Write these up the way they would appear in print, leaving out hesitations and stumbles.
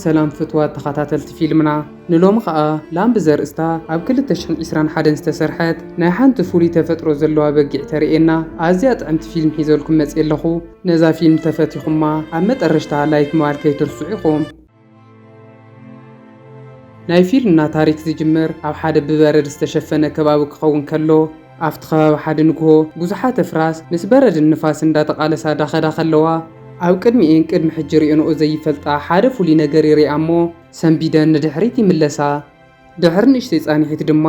ሰላም ፍትዋት ተኸታተልቲ ፊልምና ንሎም ኸኣ ላምብ ዘርእስታ ኣብ 2021 ዝተሰርሐት ናይ ሓንቲ ፍሉይ ተፈጥሮ ዘለዋ በጊዕ ተርእየና ኣዝያ ጥዕምቲ ፊልም ሒዘልኩም መፅእ ኣለኹ። ነዛ ፊልም ተፈቲኹማ ኣብ መጠረሽታ ላይክ ምባል ከይትርስዑ ኢኹም። ናይ ፊልምና ታሪክ ዝጅምር ኣብ ሓደ ብበረድ ዝተሸፈነ ከባቢ ክኸውን ከሎ ኣብቲ ከባቢ ሓደ ንግሆ ብዙሓት ኣፍራስ ምስ በረድን ንፋስ እንዳተቃለሳ ዳኸዳ ከለዋ ኣብ ቅድሚኤን ቅድሚ ሕጂ ሪእንኦ ዘይፈልጣ ሓደ ፍሉይ ነገር ይሪኣ እሞ ሰንቢደን ንድሕሪት ይምለሳ። ድሕሪ ንእሽተይ ፃኒሒት ድማ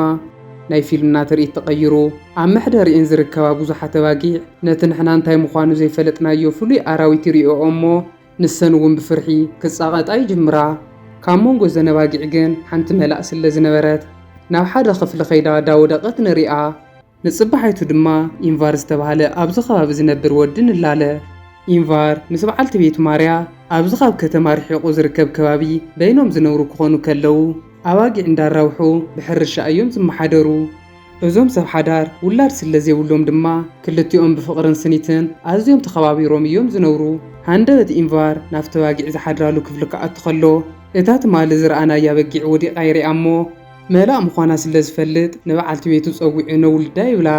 ናይ ፊልምና ትርኢት ተቐይሩ ኣብ መሕደሪአን ዝርከባ ብዙሓት ኣባጊዕ ነቲ ንሕና እንታይ ምዃኑ ዘይፈለጥናዮ ፍሉይ ኣራዊት ይሪእኦ እሞ ንሰን እውን ብፍርሒ ክፃቐጣ ይጅምራ። ካብ መንጎ ዘን ኣባጊዕ ግን ሓንቲ መላእ ስለ ዝነበረት ናብ ሓደ ክፍሊ ከይዳ ዳወደቐት ንሪኣ። ንፅባሓይቱ ድማ ኢንቫር ዝተባሃለ ኣብዚ ከባቢ ዝነብር ወዲ ንላለ። ኢንቫር ምስ በዓልቲ ቤቱ ማርያ ኣብዚ ካብ ከተማ ርሒቑ ዝርከብ ከባቢ በይኖም ዝነብሩ ክኾኑ ከለው ኣባጊዕ እንዳራውሑ ብሕርሻ እዮም ዝመሓደሩ። እዞም ሰብ ሓዳር ውላድ ስለ ዘይብሎም ድማ ክልቲኦም ብፍቕርን ስኒትን ኣዝዮም ተኸባቢሮም እዮም ዝነብሩ። ሃንደበት ኢንቫር ናብቲ ኣባጊዕ ዝሓድራሉ ክፍሊ ክኣቱ ከሎ እታ ትማሊ ዝረኣናያ በጊዕ ወዲቓ ይሪኣ እሞ መላእ ምዃና ስለ ዝፈልጥ ንበዓልቲ ቤቱ ፀዊዑ ነውልዳ ይብላ።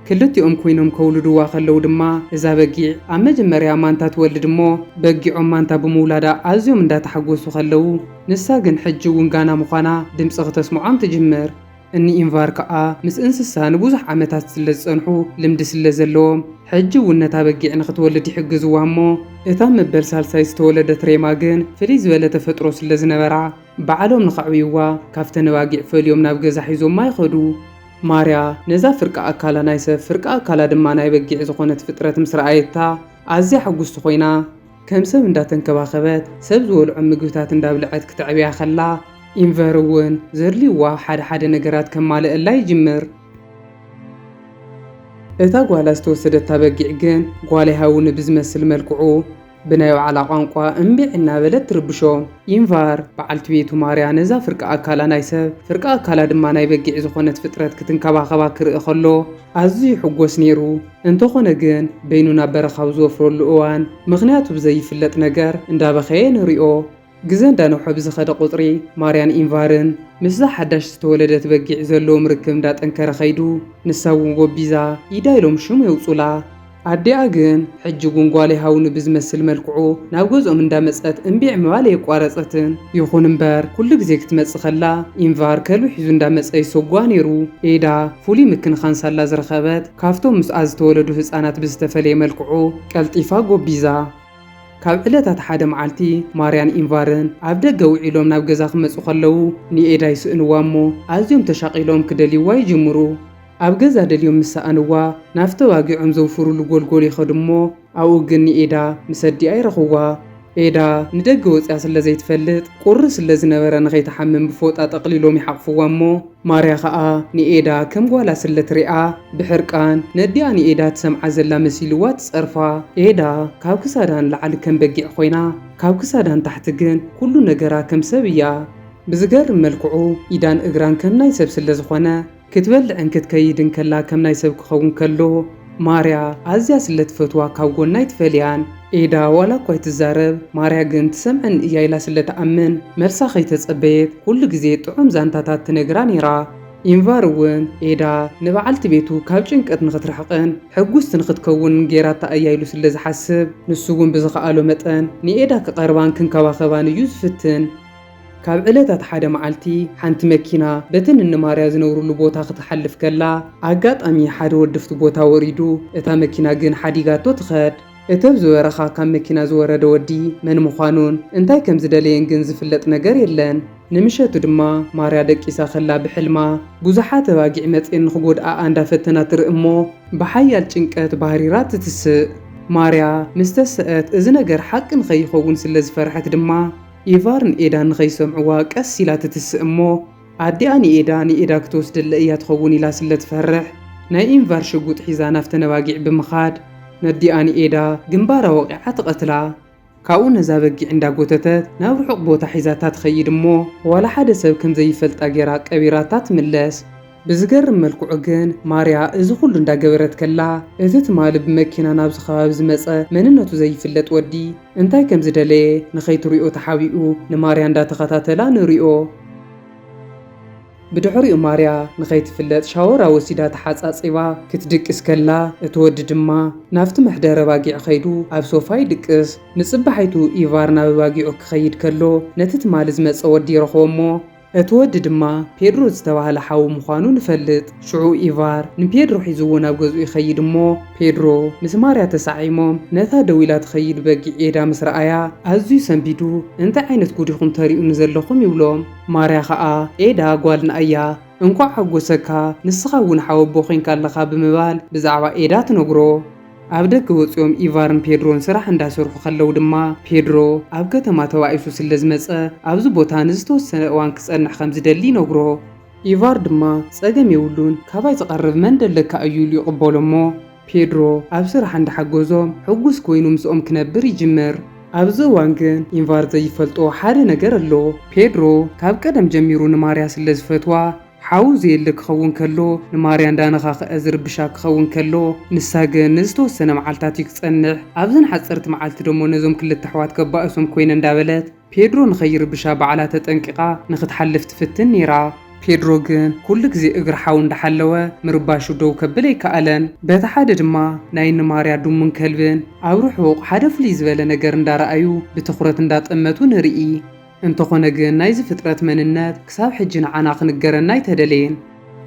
ክልቲኦም ኮይኖም ከውልድዋ ከለው ድማ እዛ በጊዕ ኣብ መጀመርያ ማንታ ትወልድ እሞ በጊዖም ማንታ ብምውላዳ ኣዝዮም እንዳተሓጎሱ ከለው ንሳ ግን ሕጂ እውን ጋና ምዃና ድምፂ ክተስምዖም ትጅምር። እኒ ኢንቫር ከዓ ምስ እንስሳ ንብዙሕ ዓመታት ስለ ዝፀንሑ ልምዲ ስለ ዘለዎም ሕጂ እውን ነታ በጊዕ ንክትወልድ ይሕግዝዋ እሞ እታ መበል ሳልሳይ ዝተወለደት ሬማ ግን ፍልይ ዝበለ ተፈጥሮ ስለ ዝነበራ በዓሎም ንኸዕብይዋ ካብተን ኣባጊዕ ፈልዮም ናብ ገዛ ሒዞማ ይኸዱ። ማርያ ነዛ ፍርቃ ኣካላ ናይ ሰብ ፍርቃ ኣካላ ድማ ናይ በጊዕ ዝኾነት ፍጥረት ምስ ረኣየታ ኣዝያ ሕጉስቲ ኮይና ከም ሰብ እንዳተንከባኸበት ሰብ ዝበልዖ ምግብታት እንዳብልዐት ክትዕብያ ከላ ኢንቨር እውን ዘድልይዋ ሓደ ነገራት ከማልአላ ይጅምር። እታ ጓላ ዝተወሰደታ በጊዕ ግን ጓላ ይሃውን ብዝመስል መልክዑ ብናይ ባዕላ ቋንቋ እምቢዕ እናበለት ትርብሾም። ኢንቫር በዓልቲ ቤቱ ማርያ ነዛ ፍርቃ ኣካላ ናይ ሰብ ፍርቃ ኣካላ ድማ ናይ በጊዕ ዝኾነት ፍጥረት ክትንከባኸባ ክርኢ ከሎ ኣዝዩ ሕጎስ ነይሩ። እንተኾነ ግን በይኑ ናብ በረኻው ዝወፍረሉ እዋን ምኽንያቱ ብዘይፍለጥ ነገር እንዳበኸየ ንሪኦ። ግዜ እንዳነውሖ ብዝኸደ ቁጥሪ ማርያን ኢንቫርን ምስዛ ሓዳሽ ዝተወለደት በጊዕ ዘለዎም ርክብ እንዳጠንከረ ኸይዱ ንሳ እውን ጎቢዛ ኢዳ ኢሎም ሽሙ የውፁላ። ኣዲኣ ግን ሕጂ እውን ጓል ይሃውን ብዝመስል መልክዑ ናብ ገዝኦም እንዳመፀት እምቢዕ ምባል የቋረፀትን። ይኹን እምበር ኩሉ ግዜ ክትመፅእ ከላ ኢንቫር ከልቢ ሒዙ እንዳመፀ ይሰጓ ነይሩ። ኤዳ ፍሉይ ምክንኻን ሳላ ዝረኸበት ካብቶም ምስኣ ዝተወለዱ ህፃናት ብዝተፈለየ መልክዑ ቀልጢፋ ጎቢዛ። ካብ ዕለታት ሓደ መዓልቲ ማርያን ኢንቫርን ኣብ ደገ ውዒሎም ናብ ገዛ ክመፁ ከለው ንኤዳ ይስእንዋ እሞ ኣዝዮም ተሻቂሎም ክደልይዋ ይጅምሩ። ኣብ ገዛ ደልዮም ምሳኣንዋ ናፍቲ ኣባጊዖም ዘውፍሩሉ ጎልጎል ይኸዱ እሞ ኣብኡ ግን ንኤዳ ምስ ኣዲኣ ይረኽዋ። ኤዳ ንደገ ወፅያ ስለ ዘይትፈልጥ ቁሪ ስለ ዝነበረ ንኸይተሓምም ብፎጣ ጠቕሊሎም ይሓቕፍዋ እሞ ማርያ ከዓ ንኤዳ ከም ጓላ ስለ ትሪኣ ብሕርቃን ነዲኣ ንኤዳ ትሰምዓ ዘላ መሲልዋ ትፀርፋ። ኤዳ ካብ ክሳዳን ላዕሊ ከም በጊዕ ኮይና ካብ ክሳዳን ታሕቲ ግን ኩሉ ነገራ ከም ሰብ እያ። ብዝገርም መልክዑ ኢዳን እግራን ከም ናይ ሰብ ስለ ዝኾነ ክትበልዕን ክትከይድን ከላ ከም ናይ ሰብ ክኸውን ከሎ ማርያ ኣዝያ ስለ ትፈትዋ ካብ ጎና ይትፈልያን። ኤዳ ዋላ እኳ ይትዛረብ ማርያ ግን ትሰምዐን እያ ኢላ ስለ ተኣምን መርሳ ከይተፀበየት ኩሉ ግዜ ጥዑም ዛንታታት ትነግራ ነይራ። ኢንቫር እውን ኤዳ ንበዓልቲ ቤቱ ካብ ጭንቀት ንኽትረሕቕን ሕጉስቲ ንኽትከውን ጌራታ እያ ኢሉ ስለ ዝሓስብ ንሱ እውን ብዝኸኣሎ መጠን ንኤዳ ክቐርባን ክንከባኸባን እዩ ዝፍትን። ካብ ዕለታት ሓደ መዓልቲ ሓንቲ መኪና በተን ንማርያ ዝነብሩሉ ቦታ ክትሓልፍ ከላ ኣጋጣሚ ሓደ ወድፍቲ ቦታ ወሪዱ እታ መኪና ግን ሓዲጋቶ ትኸድ። እቲ ኣብ ዝበረኻ ካብ መኪና ዝወረደ ወዲ መን ምዃኑን እንታይ ከም ዝደለየን ግን ዝፍለጥ ነገር የለን። ንምሸቱ ድማ ማርያ ደቂሳ ከላ ብሕልማ ብዙሓት ኣባጊዕ መፅን ንኽጎድኣ እንዳፈተና ትርኢ እሞ ብሓያል ጭንቀት ባህሪራ ትትስእ። ማርያ ምስ ተስአት እዚ ነገር ሓቂ ንኸይኸውን ስለ ዝፈርሐት ድማ ኢንቫርን ኤዳን ንኸይሰምዕዋ ቀስ ኢላ ትትስእ እሞ ኣዲኣ ንኤዳ ክትወስደለ እያ ትኸውን ኢላ ስለ ትፈርሕ ናይ ኢንቫር ሽጉጥ ሒዛ ናፍተን ኣባጊዕ ብምኻድ ነዲኣ ንኤዳ ግንባራ ወቂዓ ትቐትላ። ካብኡ ነዛ በጊዕ እንዳጎተተት ናብ ርሑቕ ቦታ ሒዛታ ትኸይድ እሞ ዋላ ሓደ ሰብ ከም ዘይፈልጣ ጌራ ቀቢራታ ትምለስ። ብዝገርም መልክዑ ግን ማርያ እዚ ኩሉ እንዳገበረት ከላ እቲ ትማሊ ብመኪና ናብዚ ከባቢ ዝመፀ መንነቱ ዘይፍለጥ ወዲ እንታይ ከም ዝደለየ ንኸይትሪኦ ተሓቢኡ ንማርያ እንዳተኸታተላ ንሪኦ። ብድሕሪኡ ማርያ ንኸይትፍለጥ ሻወራ ወሲዳ ተሓፃፂባ ክትድቅስ ከላ እቲ ወዲ ድማ ናብቲ መሕደረ ባጊዕ ኸይዱ ኣብ ሶፋ ይድቅስ። ንፅባሒቱ ኢቫር ናብ ባጊዑ ክኸይድ ከሎ ነቲ ትማሊ ዝመፀ ወዲ ይረኽቦ እሞ እቲ ወዲ ድማ ፔድሮ ዝተባህለ ሓዊ ምዃኑ ንፈልጥ። ሽዑ ኢቫር ንፔድሮ ሒዝዎ ናብ ገዝኡ ይኸይድ እሞ ፔድሮ ምስ ማርያ ተሳዒሞም ነታ ደው ኢላ ትኸይድ በጊዕ ኤዳ ምስ ረኣያ ኣዝዩ ሰንቢዱ እንታይ ዓይነት ጉድ ኢኹም ተሪኡኒ ዘለኹም ይብሎም። ማርያ ኸኣ ኤዳ ጓልና እያ እንኳዕ ሓጎሰካ ንስኻ እውን ሓዊ ኣቦ ኮንካ ኣለኻ ብምባል ብዛዕባ ኤዳ ትነግሮ። ኣብ ደገ ወፂኦም ኢቫርን ፔድሮን ስራሕ እንዳሰርሑ ከለው ድማ ፔድሮ ኣብ ከተማ ተባኢሱ ስለ ዝመፀ ኣብዚ ቦታ ንዝተወሰነ እዋን ክፀንሕ ከም ዝደሊ ይነግሮ። ኢቫር ድማ ፀገም የብሉን ካባይ ዝቐርብ መን ደለካ እዩ ኢሉ ይቕበሎ እሞ ፔድሮ ኣብ ስራሕ እንዳሓገዞም ሕጉስ ኮይኑ ምስኦም ክነብር ይጅምር። ኣብዚ እዋን ግን ኢቫር ዘይፈልጦ ሓደ ነገር ኣሎ። ፔድሮ ካብ ቀደም ጀሚሩ ንማርያ ስለ ዝፈትዋ ሓው ዘየለ ክኸውን ከሎ ንማርያ እንዳነኻኽአ ዝርብሻ ክኸውን ከሎ ንሳ ግን ንዝተወሰነ መዓልታት ክፀንሕ ኣብዘን ሓፀርቲ መዓልቲ ደሞ ነዞም ክልተ ኣሕዋት ከባእሶም ኮይነ እንዳበለት ፔድሮ ንኸይርብሻ ባዕላ ተጠንቂቓ ንኽትሓልፍ ትፍትን ነይራ። ፔድሮ ግን ኩሉ ግዜ እግሪ ሓው እንዳሓለወ ምርባሹ ደው ከብል ኣይከኣለን። በቲ ሓደ ድማ ናይ ንማርያ ድሙን ከልብን ኣብ ርሑቕ ሓደ ፍልይ ዝበለ ነገር እንዳረኣዩ ብትኹረት እንዳጠመቱ ንርኢ። እንተኾነ ግን ናይዚ ፍጥረት መንነት ክሳብ ሕጂ ንዓና ክንገረና ኣይተደለየን።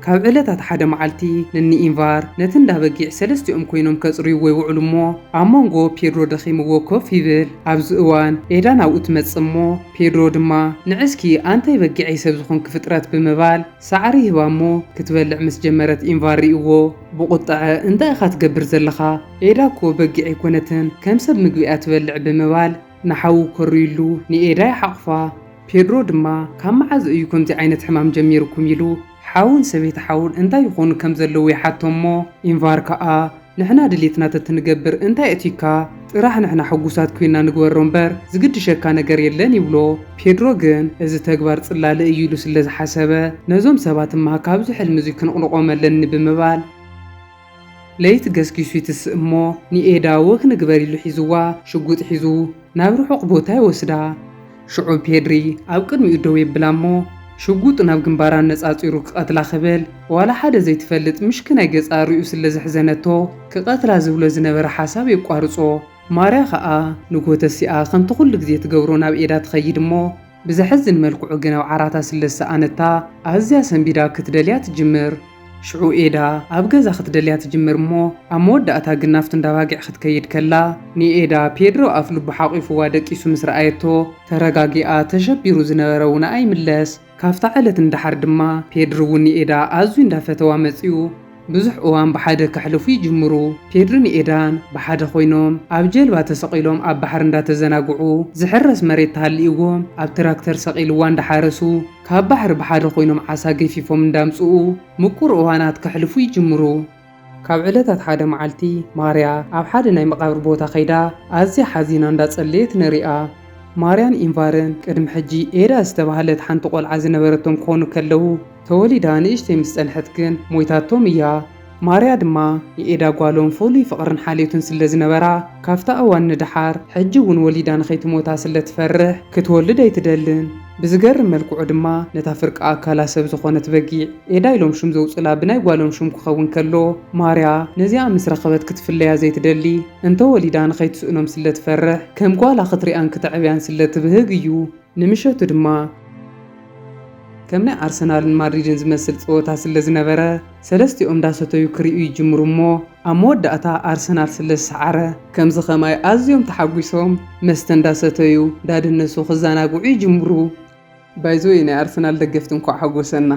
ካብ ዕለታት ሓደ መዓልቲ ነኒ ኢንቫር ነቲ እንዳበጊዕ ሰለስቲኦም ኮይኖም ከጽርይዎ ይውዕሉ እሞ ኣብ መንጎ ፔድሮ ደኺምዎ ኮፍ ይብል። ኣብዚ እዋን ኤዳ ናብኡ ትመጽእ እሞ ፔድሮ ድማ ንዕስኪ ኣንተይ በጊዐይ ሰብ ዝኾንክ ፍጥረት ብምባል ሳዕሪ ይህባ እሞ ክትበልዕ ምስ ጀመረት ኢንቫር ሪእዎ ብቁጥዐ እንታይ ኢኻ ትገብር ዘለኻ? ኤዳ እኮ በጊዕ ኣይኮነትን ከም ሰብ ምግቢ እያ ትበልዕ ብምባል ንሓው ኮርይሉ ንኤዳ ይሓቕፋ። ፔድሮ ድማ ካብ መዓዝ እዩ ከምዚ ዓይነት ሕማም ጀሚርኩም ኢሉ ሓውን ሰበይቲ ሓውን እንታይ ይኾኑ ከም ዘለዉ ይሓቶ እሞ ኢንቫር ከኣ ንሕና ድሌትና ተትንገብር እንታይ እቲካ ጥራሕ ንሕና ሕጉሳት ኮይና ንግበሮ እምበር ዝግድሸካ ነገር የለን ይብሎ። ፔድሮ ግን እዚ ተግባር ጽላለ እዩ ኢሉ ስለ ዝሓሰበ ነዞም ሰባት እማ ካብዚ ሕልሚ እዚ ክንቕልቆም ኣለኒ ብምባል ለይቲ ገስኪሱ ይትስእ እሞ ንኤዳ ወክ ንግበር ኢሉ ሒዝዋ ሽጉጥ ሒዙ ናብ ርሑቕ ቦታ ይወስዳ። ሽዑ ፔድሪ ኣብ ቅድሚኡ ደው የብላ እሞ ሽጉጥ ናብ ግንባራ ነጻጺሩ ክቐትላ ክብል ዋላ ሓደ ዘይትፈልጥ ምሽክናይ ገጻ ርእዩ ስለ ዘሕዘነቶ ክቐትላ ዝብሎ ዝነበረ ሓሳብ የቋርጾ። ማርያ ኸኣ ንጎተሲኣ ከምቲ ኩሉ ግዜ ትገብሮ ናብ ኤዳ ትኸይድ እሞ ብዘሕዝን መልክዑ ግን ኣብ ዓራታ ስለ ዝሰኣነታ ኣዝያ ሰንቢዳ ክትደልያ ትጅምር። ሽዑ ኤዳ ኣብ ገዛ ክትደልያ ትጅምር እሞ ኣብ መወዳእታ ግን ናፍቲ እንዳባጊዕ ክትከይድ ከላ ንኤዳ ፔድሮ ኣፍ ልቡ ሓቂፉዋ ደቂሱ ምስ ረኣየቶ ተረጋጊኣ ተሸቢሩ ዝነበረ እውን ኣይምለስ። ካብታ ዕለት እንዳሓር ድማ ፔድሮ እውን ንኤዳ ኣዝዩ እንዳፈተዋ መጺኡ ብዙሕ እዋን ብሓደ ከሕልፉ ይጅምሩ። ፔድሮ ንኤዳን ብሓደ ኮይኖም ኣብ ጀልባ ተሰቂሎም ኣብ ባሕር እንዳተዘናግዑ ዝሕረስ መሬት ተሃልይዎም ኣብ ትራክተር ሰቂልዋ እንዳሓረሱ ካብ ባሕሪ ብሓደ ኮይኖም ዓሳ ገፊፎም እንዳምጽኡ ምቁር እዋናት ከሕልፉ ይጅምሩ። ካብ ዕለታት ሓደ መዓልቲ ማርያ ኣብ ሓደ ናይ መቃብር ቦታ ኸይዳ ኣዝያ ሓዚና እንዳጸለየት ንሪኣ። ማርያን ኢንቫርን ቅድሚ ሕጂ ኤዳ ዝተባህለት ሓንቲ ቆልዓ ዝነበረቶም ክኾኑ ከለዉ ተወሊዳ ንእሽተይ ምስ ጸንሐት ግን ሞይታቶም እያ። ማርያ ድማ ንኤዳ ጓሎም ፍሉይ ፍቕርን ሓልዮትን ስለ ዝነበራ ካብታ እዋን ንድሓር ሕጂ እውን ወሊዳ ንኸይትሞታ ስለ ትፈርሕ ክትወልድ ኣይትደልን። ብዝገርም መልክዑ ድማ ነታ ፍርቂ ኣካላ ሰብ ዝኾነት በጊዕ ኤዳ ኢሎም ሹም ዘውፅላ ብናይ ጓሎም ሹም ክኸውን ከሎ ማርያ ነዚኣ ምስ ረኸበት ክትፍለያ ዘይትደሊ እንተወሊዳ ንኸይትስእኖም ስለ ትፈርሕ ከም ጓላ ክትሪኣን ክትዕብያን ስለ ትብህግ እዩ። ንምሸቱ ድማ ከም ናይ ኣርሰናልን ማድሪድን ዝመስል ፀወታ ስለ ዝነበረ ሰለስቲኦም እንዳሰተዩ ክሪኡ ይጅምሩ እሞ ኣብ መወዳእታ ኣርሰናል ስለ ዝሰዓረ ከምዚ ኸማይ ኣዝዮም ተሓጒሶም መስተ እንዳሰተዩ እንዳደነሱ ክዘናግዑ ይጅምሩ። ባይዞይ ናይ ኣርሰናል ደገፍቲ እንኳ ሓጎሰና።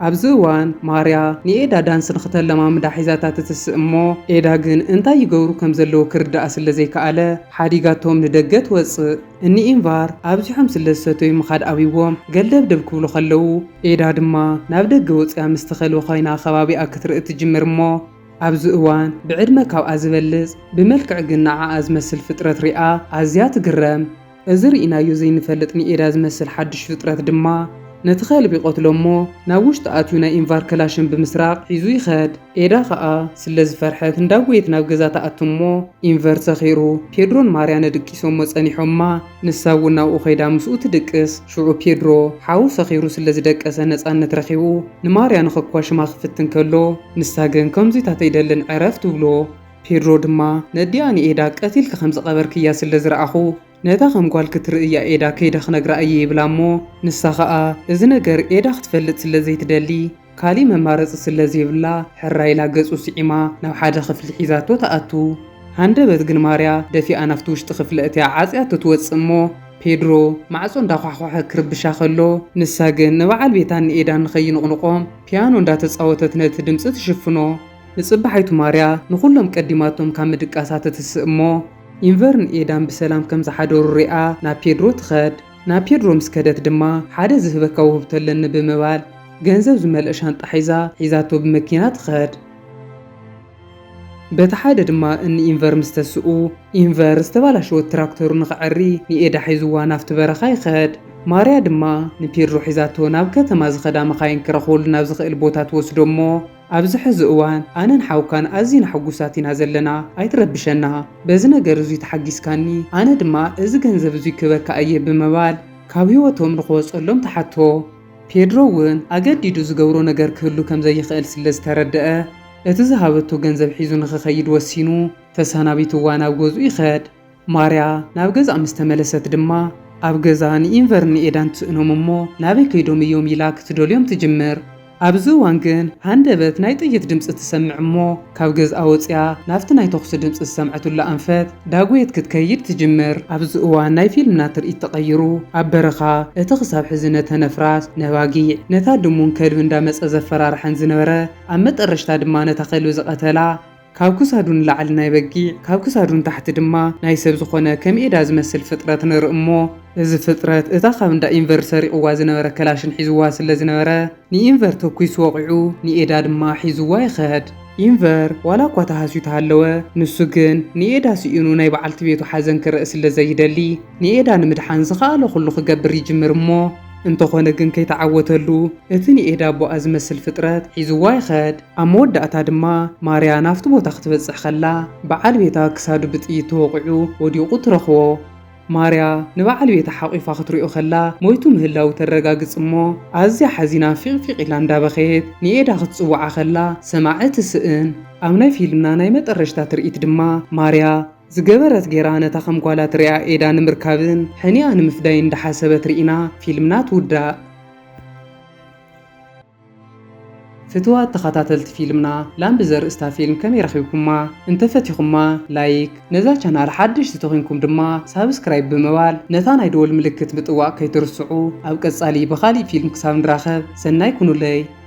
ኣብዚ እዋን ማርያ ንኤዳ ዳንስ ንኽተለማምዳ ሒዛታ ትትስእ እሞ ኤዳ ግን እንታይ ይገብሩ ከም ዘለዎ ክርዳኣ ስለ ዘይከኣለ ሓዲጋቶም ንደገ ትወፅእ። እኒ ኢንቫር ኣብዚሖም ስለ ዝሰተዩ ምኻድ ኣብይዎም ገለብደብ ክብሉ ከለዉ ኤዳ ድማ ናብ ደገ ወፅያ ምስ ተኸልወ ኮይና ከባቢኣ ክትርኢ ትጅምር እሞ ኣብዚ እዋን ብዕድመ ካብኣ ዝበልጽ ብመልክዕ ግን ንዓኣ ዝመስል ፍጥረት ሪኣ ኣዝያ ትግረም። እዚ ርኢናዮ ዘይንፈልጥ ንኤዳ ዝመስል ሓድሽ ፍጥረት ድማ ነቲ ኸልቢ ይቆትሎ እሞ ናብ ውሽጢ ኣትዩ ናይ ኢንቫር ክላሽን ብምስራቅ ሒዙ ይኸድ። ኤዳ ከዓ ስለ ዝፈርሐት እንዳጎየት ናብ ገዛ ተኣቱ እሞ ኢንቨር ሰኺሩ ፔድሮን ማርያ ነድቂሶሞ ጸኒሖማ ንሳ እውን ናብኡ ኸይዳ ምስኡ ትድቅስ። ሽዑ ፔድሮ ሓው ሰኺሩ ስለ ዝደቀሰ ነፃነት ረኺቡ ንማርያ ንኸኳ ሽማ ክፍትን ከሎ ንሳ ግን ከምዚታት ኣይደልን ዕረፍ ትብሎ። ፔድሮ ድማ ነዲኣ ንኤዳ ቀቲልካ ከም ዝቐበርክያ ስለ ዝረኣኹ ነታ ከም ጓል ክትርእያ ኤዳ ከይዳ ክነግራ እየ ይብላ እሞ ንሳ ከዓ እዚ ነገር ኤዳ ክትፈልጥ ስለ ዘይትደሊ ካሊእ መማረፂ ስለ ዘይብላ ሕራይላ ገጹ ስዒማ ናብ ሓደ ክፍሊ ሒዛቶ ተኣቱ። ሃንደበት ግን ማርያ ደፊኣ ናፍቲ ውሽጢ ክፍሊ እትያ ዓፅያቶ ትወፅእ እሞ ፔድሮ ማዕጾ እንዳኳሕኳሐ ክርብሻ ከሎ ንሳ ግን ንበዓል ቤታን ንኤዳን ንኸይንቕንቖም ፒያኖ እንዳተፃወተት ነቲ ድምፂ ትሽፍኖ። ንጽባሓይቱ ማርያ ንኹሎም ቀዲማቶም ካብ ምድቃሳት ትስእ እሞ ኢንቨርን ኤዳን ብሰላም ከም ዝሓደሩ ሪኣ ናብ ፔድሮ ትኸድ። ናብ ፔድሮ ምስ ከደት ድማ ሓደ ዝህበካ ውህብቶ ኣለኒ ብምባል ገንዘብ ዝመልአ ሻንጣ ሒዛቶ ብመኪና ትኸድ። በቲ ሓደ ድማ እኒ ኢንቨር ምስ ተስኡ ኢንቨር ዝተባላሸወት ትራክተሩ ንኽዕሪ ንኤዳ ሒዝዋ ናብቲ በረኻ ይኸድ። ማርያ ድማ ንፔድሮ ሒዛቶ ናብ ከተማ ዝኸዳ መኻይን ክረኽበሉ ናብ ዝኽእል ቦታ ትወስዶ እሞ ኣብዚ ሕዚ እዋን ኣነን ሓውካን ኣዝና ሕጉሳት ኢና ዘለና ኣይትረብሸና፣ በዚ ነገር እዙይ ተሓጊስካኒ ኣነ ድማ እዚ ገንዘብ እዙይ ክበካ እየ ብምባል ካብ ህይወቶም ንኽወፀሎም ተሓቶ። ፔድሮ እውን ኣገዲዱ ዝገብሮ ነገር ክህሉ ከም ዘይኽእል ስለ ዝተረድአ እቲ ዝሃበቶ ገንዘብ ሒዙ ንኽኸይድ ወሲኑ ተሰናቢትዋ ናብ ገዝኡ ይኸድ። ማርያ ናብ ገዛ ምስ ተመለሰት ድማ ኣብ ገዛ ንኢንቨር ንኤዳን ትስእኖም እሞ ናበይ ከይዶም እዮም ኢላ ክትደልዮም ትጅምር። ኣብዚ እዋን ግን ሃንደበት ናይ ጥይት ድምፂ ትሰምዕ እሞ ካብ ገዝኣ ወፅያ ናብቲ ናይ ተኹሲ ድምፂ ዝሰምዐቱላ ኣንፈት ዳጎየት ክትከይድ ትጅምር። ኣብዚ እዋን ናይ ፊልምና ትርኢት ተቐይሩ ኣብ በረኻ እቲ ክሳብ ሕዚ ነተነፍራስ ነባጊዕ ነታ ድሙን ከልቢ እንዳመፀ ዘፈራርሐን ዝነበረ ኣብ መጠረሽታ ድማ ነታ ከልቢ ዝቐተላ ካብ ክሳዱ ንላዕሊ ናይ በጊዕ ካብ ክሳዱ ንታሕቲ ድማ ናይ ሰብ ዝኾነ ከም ኤዳ ዝመስል ፍጥረት ንርኢ እሞ እዚ ፍጥረት እታ ካብ እንዳ ኢንቨር ሰሪቕዋ ዝነበረ ከላሽን ሒዝዋ ስለ ዝነበረ ንኢንቨር ተኩይሱ ወቂዑ ንኤዳ ድማ ሒዝዋ ይኸድ። ኢንቨር ዋላ እኳ ተሃስዩ ተሃለወ ንሱ ግን ንኤዳ ስኢኑ ናይ በዓልቲ ቤቱ ሓዘን ክርእ ስለ ዘይደሊ ንኤዳ ንምድሓን ዝኸኣለ ኩሉ ክገብር ይጅምር እሞ እንተኾነ ግን ከይተዓወተሉ እቲ ንኤዳ ቦኣ ዝመስል ፍጥረት ሒዝዋ ይኸድ። ኣብ መወዳእታ ድማ ማርያ ናፍቲ ቦታ ክትበፅሕ ከላ በዓል ቤታ ክሳዱ ብጥይት ተወቂዑ ወዲቑ ትረኽቦ። ማርያ ንበዓል ቤታ ሓቂፋ ክትሪኦ ከላ ሞይቱ ምህላው ተረጋግፅ እሞ ኣዝያ ሓዚና ፊቕፊቕ ኢላ እንዳበኸየት ንኤዳ ክትፅዋዓ ከላ ሰማዕ ትስእን። ኣብ ናይ ፊልምና ናይ መጠረሽታ ትርኢት ድማ ማርያ ዝገበረት ጌራ ነታ ከም ጓላ ትሪኣ ኤዳ ንምርካብን ሕኒኣ ንምፍዳይ እንዳሓሰበት ርኢና ፊልምና ትውዳእ። ፍትዋት ተኸታተልቲ ፊልምና ላምቢ ዘርእስታ ፊልም ከመይ ረኺብኩማ? እንተፈቲኹማ ላይክ፣ ነዛ ቻናል ሓድሽቲ ተኾንኩም ድማ ሳብስክራይብ ብምባል ነታ ናይ ደወል ምልክት ምጥዋቕ ከይትርስዑ። ኣብ ቀጻሊ ብኻሊእ ፊልም ክሳብ ንራኸብ ሰናይ ኩኑለይ።